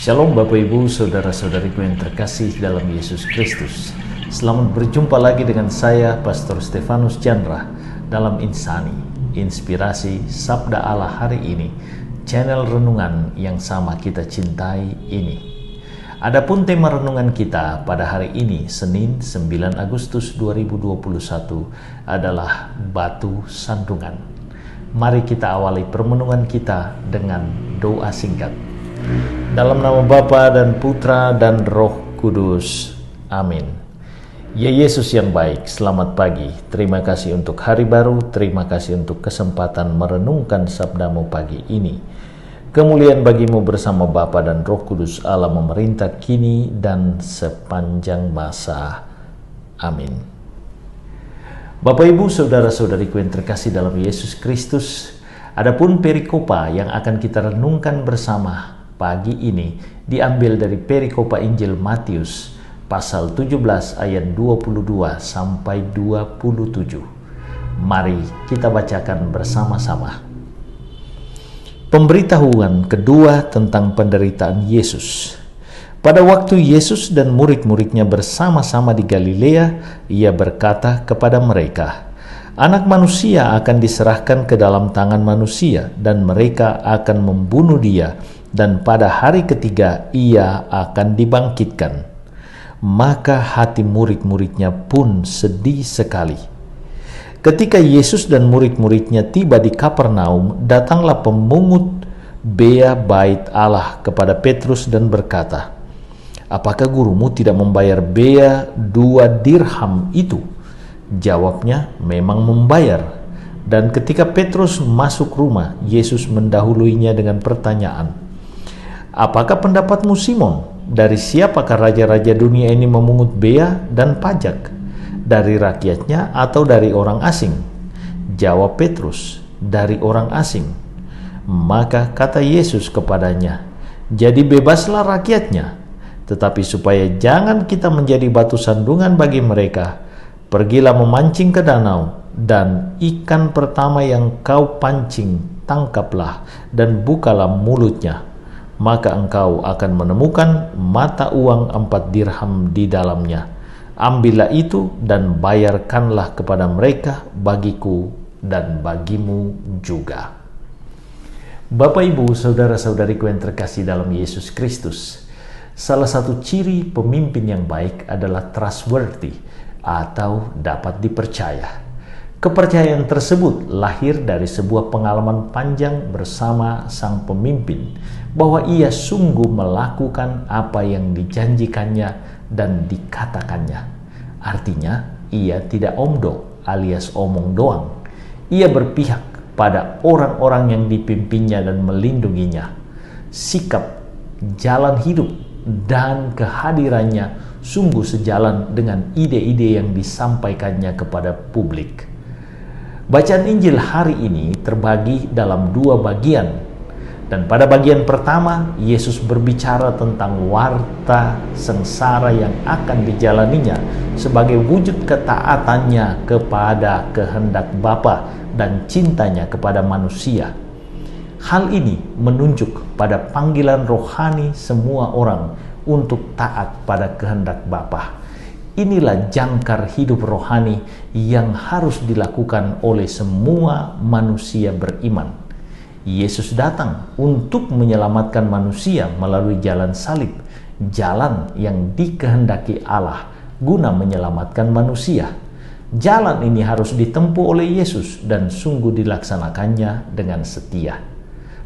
Shalom Bapak Ibu, Saudara-saudariku yang terkasih dalam Yesus Kristus. Selamat berjumpa lagi dengan saya, Pastor Stefanus Chandra, dalam Insani, Inspirasi Sabda Allah hari ini, channel renungan yang sama kita cintai ini. Adapun tema renungan kita pada hari ini, Senin 9 Agustus 2021, adalah batu sandungan. Mari kita awali permenungan kita dengan doa singkat. Dalam nama Bapa dan Putra dan Roh Kudus. Amin. Ya Yesus yang baik, selamat pagi. Terima kasih untuk hari baru. Terima kasih untuk kesempatan merenungkan sabdamu pagi ini. Kemuliaan bagimu bersama Bapa dan Roh Kudus Allah memerintah kini dan sepanjang masa. Amin. Bapak Ibu, saudara-saudariku yang terkasih dalam Yesus Kristus, adapun perikopa yang akan kita renungkan bersama pagi ini diambil dari perikopa Injil Matius pasal 17 ayat 22 sampai 27. Mari kita bacakan bersama-sama. Pemberitahuan kedua tentang penderitaan Yesus. Pada waktu Yesus dan murid-muridnya bersama-sama di Galilea, ia berkata kepada mereka, Anak manusia akan diserahkan ke dalam tangan manusia dan mereka akan membunuh dia, dan pada hari ketiga ia akan dibangkitkan. Maka hati murid-muridnya pun sedih sekali. Ketika Yesus dan murid-muridnya tiba di Kapernaum, datanglah pemungut bea bait Allah kepada Petrus dan berkata, Apakah gurumu tidak membayar bea 2 dirham itu? Jawabnya, memang membayar. Dan ketika Petrus masuk rumah, Yesus mendahuluinya dengan pertanyaan, Apakah pendapatmu Simon? Dari siapakah raja-raja dunia ini memungut bea dan pajak? Dari rakyatnya atau dari orang asing? Jawab Petrus, dari orang asing. Maka kata Yesus kepadanya, Jadi bebaslah rakyatnya. Tetapi supaya jangan kita menjadi batu sandungan bagi mereka, pergilah memancing ke danau, dan ikan pertama yang kau pancing, tangkaplah, dan bukalah mulutnya. Maka engkau akan menemukan mata uang 4 dirham di dalamnya. Ambillah itu dan bayarkanlah kepada mereka, bagiku dan bagimu juga. Bapak Ibu, saudara-saudariku yang terkasih dalam Yesus Kristus, salah satu ciri pemimpin yang baik adalah trustworthy atau dapat dipercaya. Kepercayaan tersebut lahir dari sebuah pengalaman panjang bersama sang pemimpin, bahwa ia sungguh melakukan apa yang dijanjikannya dan dikatakannya. Artinya, ia tidak omdo alias omong doang. Ia berpihak pada orang-orang yang dipimpinnya dan melindunginya. Sikap, jalan hidup, dan kehadirannya sungguh sejalan dengan ide-ide yang disampaikannya kepada publik. Bacaan Injil hari ini terbagi dalam 2 bagian. Dan pada bagian pertama, Yesus berbicara tentang warta sengsara yang akan dijalaninya sebagai wujud ketaatannya kepada kehendak Bapa dan cintanya kepada manusia. Hal ini menunjuk pada panggilan rohani semua orang untuk taat pada kehendak Bapa. Inilah jangkar hidup rohani yang harus dilakukan oleh semua manusia beriman. Yesus datang untuk menyelamatkan manusia melalui jalan salib, jalan yang dikehendaki Allah guna menyelamatkan manusia. Jalan ini harus ditempuh oleh Yesus dan sungguh dilaksanakannya dengan setia.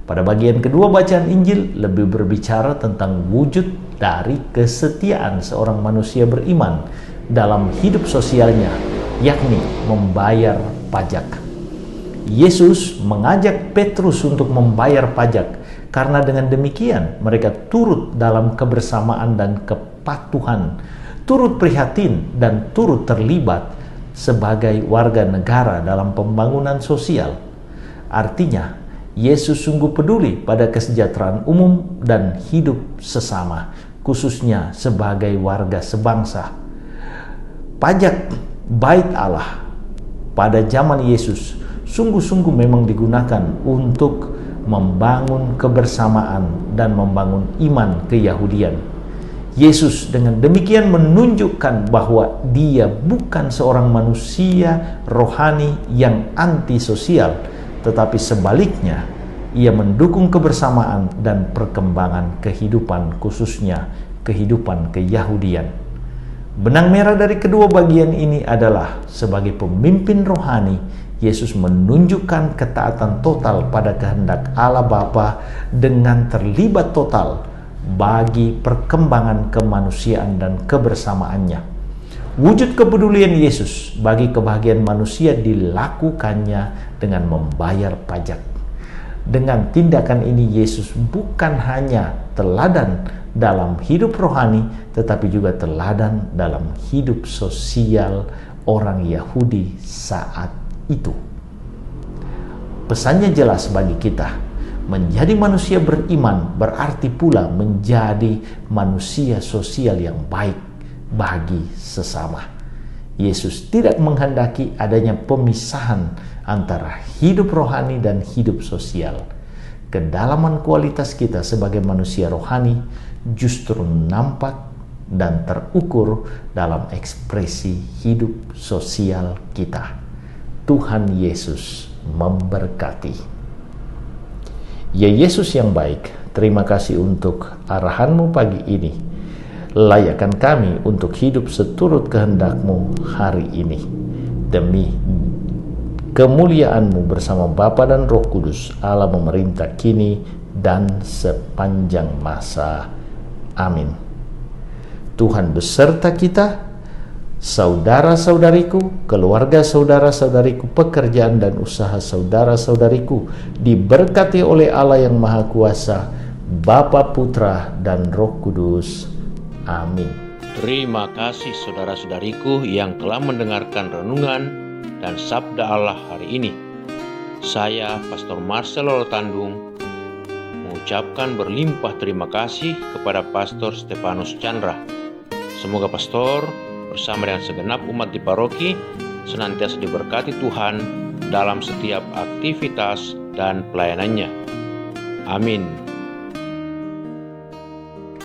Pada bagian kedua bacaan Injil lebih berbicara tentang wujud dari kesetiaan seorang manusia beriman dalam hidup sosialnya, yakni membayar pajak. Yesus mengajak Petrus untuk membayar pajak karena dengan demikian mereka turut dalam kebersamaan dan kepatuhan, turut prihatin dan turut terlibat sebagai warga negara dalam pembangunan sosial. Artinya, Yesus sungguh peduli pada kesejahteraan umum dan hidup sesama, khususnya sebagai warga sebangsa. Pajak bait Allah pada zaman Yesus sungguh-sungguh memang digunakan untuk membangun kebersamaan dan membangun iman keyahudian. Yesus dengan demikian menunjukkan bahwa dia bukan seorang manusia rohani yang antisosial, tetapi sebaliknya, ia mendukung kebersamaan dan perkembangan kehidupan, khususnya kehidupan keyahudian. Benang merah dari kedua bagian ini adalah sebagai pemimpin rohani, Yesus menunjukkan ketaatan total pada kehendak Allah Bapa dengan terlibat total bagi perkembangan kemanusiaan dan kebersamaannya. Wujud kepedulian Yesus bagi kebahagiaan manusia dilakukannya dengan membayar pajak. Dengan tindakan ini Yesus bukan hanya teladan dalam hidup rohani, tetapi juga teladan dalam hidup sosial orang Yahudi saat itu. Pesannya jelas bagi kita. Menjadi manusia beriman berarti pula menjadi manusia sosial yang baik bagi sesama. Yesus tidak menghendaki adanya pemisahan antara hidup rohani dan hidup sosial. Kedalaman kualitas kita sebagai manusia rohani justru nampak dan terukur dalam ekspresi hidup sosial kita. Tuhan Yesus memberkati. Ya Yesus yang baik, terima kasih untuk arahan-Mu pagi ini. Layakkan kami untuk hidup seturut kehendak-Mu hari ini. Demi kemuliaan-Mu bersama Bapa dan Roh Kudus, Allah memerintah kini dan sepanjang masa. Amin. Tuhan beserta kita, saudara-saudariku, keluarga saudara-saudariku, pekerjaan dan usaha saudara-saudariku diberkati oleh Allah yang Maha Kuasa, Bapa, Putra, dan Roh Kudus. Amin. Terima kasih saudara-saudariku yang telah mendengarkan renungan dan sabda Allah hari ini. Saya, Pastor Marcel Lolotandung, mengucapkan berlimpah terima kasih kepada Pastor Stefanus Chandra. Semoga Pastor bersama dengan segenap umat di paroki senantiasa diberkati Tuhan dalam setiap aktivitas dan pelayanannya. Amin.